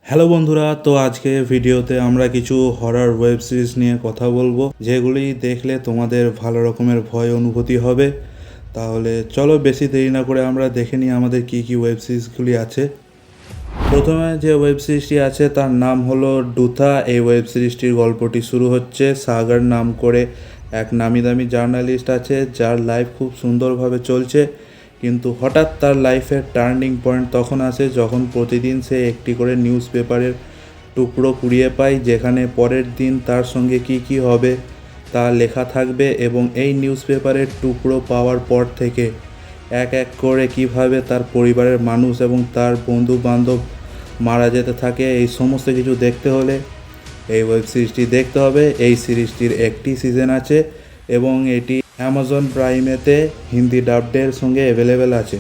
Hello বন্ধুরা, তো আজকে ভিডিওতে আমরা কিছু হরর ওয়েব সিরিজ নিয়ে কথা বলবো, যেগুলি দেখলে তোমাদের ভালো রকমের ভয় অনুভূতি হবে। তাহলে চলো বেশি দেরি না করে আমরা দেখে নিই আমাদের কি কি ওয়েব সিরিজগুলি আছে। প্রথমে যে ওয়েব সিরিজটি আছে তার নাম হলো ডুথা। এই ওয়েব সিরিজটির গল্পটি শুরু হচ্ছে সাগার নাম করে এক নামি দামি জার্নালিস্ট আছে, যার লাইফ খুব সুন্দরভাবে চলছে। কিন্তু হঠাৎ তার লাইফের টার্নিং পয়েন্ট তখন আসে যখন প্রতিদিন সে একটি করে নিউজ পেপারের টুকরো কুড়িয়ে পায়, যেখানে পরের দিন তার সঙ্গে কি কি হবে তা লেখা থাকবে। এবং এই নিউজ পেপারের টুকরো পাওয়ার পর থেকে এক এক করে কিভাবে তার পরিবারের মানুষ এবং তার বন্ধু বান্ধব মারা যেতে থাকে, এই সমস্ত কিছু দেখতে হলে এই ওয়েব সিরিজটি দেখতে হবে। এই সিরিজটির একটি সিজন আছে এবং এটি অ্যামাজন প্রাইমেতে হিন্দি ডাবডের সঙ্গে অ্যাভেলেবেল আছে।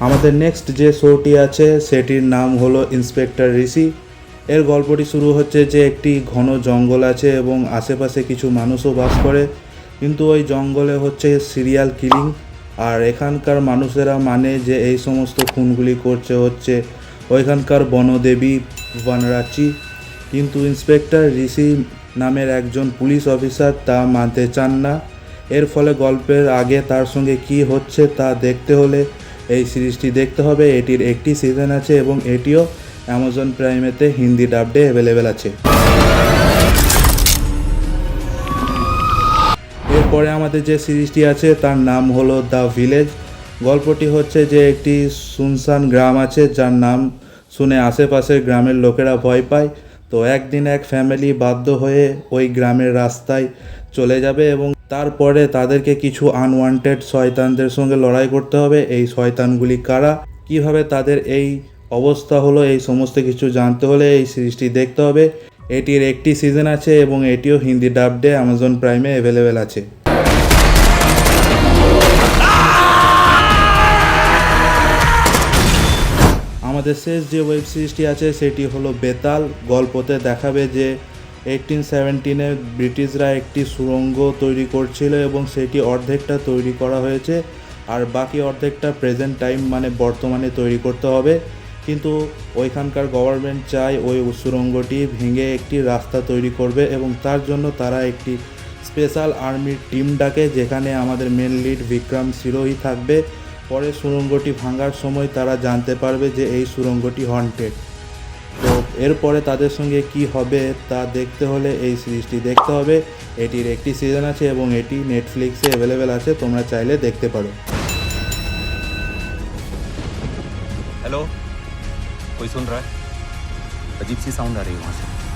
আমাদের নেক্সট যে শোটি আছে সেটির নাম হলো ইন্সপেক্টর ঋষি। এর গল্পটি শুরু হচ্ছে যে একটি ঘন জঙ্গল আছে এবং আশেপাশে কিছু মানুষও বাস করে, কিন্তু ওই জঙ্গলে হচ্ছে সিরিয়াল কিলিং। আর এখানকার মানুষেরা মানে যে এই সমস্ত খুনগুলি করছে হচ্ছে ওইখানকার বনদেবী বনরাচি। কিন্তু ইন্সপেক্টর ঋষি নামের একজন পুলিশ অফিসার তা মানতে চান না। এর ফলে গল্পের আগে তার সঙ্গে কি হচ্ছে তা দেখতে হলে এই সিরিজটি দেখতে হবে। এটির একটি সিজন আছে এবং এটিও অ্যামাজন প্রাইমেতে হিন্দি ডাবডে অ্যাভেলেবেল আছে। এরপরে আমাদের যে সিরিজটি আছে তার নাম হলো দ্য ভিলেজ। গল্পটি হচ্ছে যে একটি সুনসান গ্রাম আছে, যার নাম শুনে আশেপাশের গ্রামের লোকেরা ভয় পায়। তো একদিন এক ফ্যামিলি বাধ্য হয়ে ওই গ্রামের রাস্তায় চলে যাবে এবং তারপরে তাদেরকে কিছু আনওয়ান্টেড শয়তানদের সঙ্গে লড়াই করতে হবে। এই শয়তানগুলি কারা, কিভাবে তাদের এই অবস্থা হলো, এই সমস্ত কিছু জানতে হলে এই সিরিজটি দেখতে হবে। এটির একটি সিজন আছে এবং এটিও হিন্দি ডাবডে অ্যামাজন প্রাইমে অ্যাভেলেবেল আছে। আমাদের শেষ যে ওয়েব সিরিজটি আছে সেটি হলো বেতাল। গল্পতে দেখাবে যে 1817-এ ব্রিটিশরা একটি সুড়ঙ্গ তৈরি করছিল এবং সেটি অর্ধেকটা তৈরি করা হয়েছে আর বাকি অর্ধেকটা প্রেজেন্ট টাইম মানে বর্তমানে তৈরি করতে হবে। কিন্তু ওইখানকার গভর্নমেন্ট চায় ওই সুড়ঙ্গটি ভেঙে একটি রাস্তা তৈরি করবে এবং তার জন্য তারা একটি স্পেশাল আর্মির টিম ডাকে, যেখানে আমাদের মেন লিড বিক্রম সিরোহি থাকবে। পরে সুড়ঙ্গটি ভাঙার সময় তারা জানতে পারবে যে এই সুড়ঙ্গটি হন্টেড। তো এরপরে তাদের সঙ্গে কি হবে তা দেখতে হলে এই সিরিজটি দেখতে হবে। এটির একটি সিজন আছে এবং এটি নেটফ্লিক্সে অ্যাভেলেবেল আছে, তোমরা চাইলে দেখতে পারো। हेलो, कोई सुन रहा है? अजीब सी साउंड आ रही है वहाँ से।